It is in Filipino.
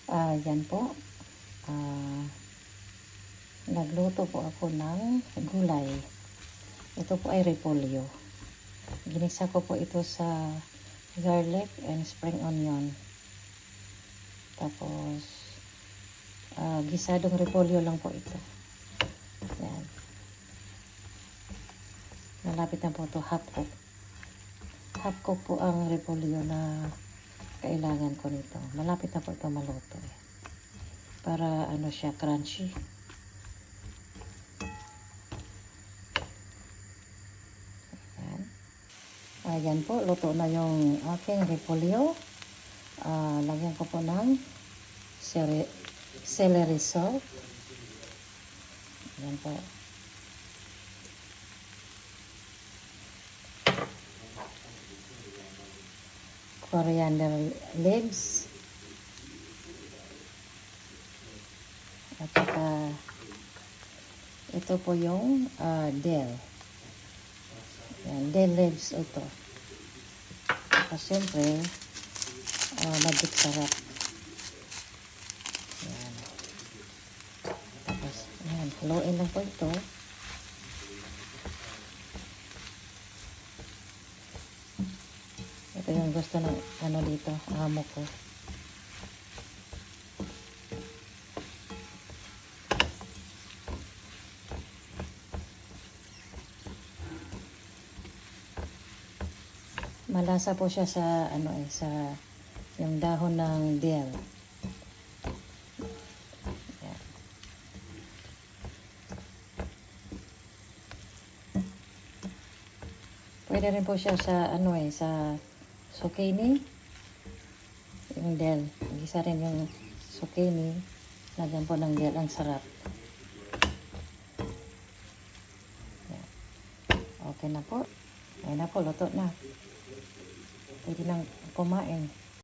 Yan po. Nagluto po ako ng gulay. Ito po ay repolyo. Ginisa ko po ito sa garlic and spring onion. Tapos, gisadong repolyo lang po ito. Yan. Malapit na po ito, half cook. Half cook po ang repolyo na kailangan ko nito. Malapit na po ito maluto. Para ano siya, crunchy. Ayan po, luto na yung aking repolyo. Lagyan ko po ng celery salt. Ayan po. Coriander leaves. At saka ito po yung dill. Ayan, dill leaves ito. Tapos syempre, magic sarap. Ayan. Tapos, ayan, haluin lang po ito. Ito yung gusto ng ano dito, amo ko. Malasa po siya sa ano sa yung dahon ng dill. Ayan. Pwede rin po siya sa ano sa zucchini. Yung dill. Isa rin yung zucchini. Lagyan po ng dill. Ang sarap. Ayan. Okay na po. Ayan na po. Luto na. Pwede nang kumain.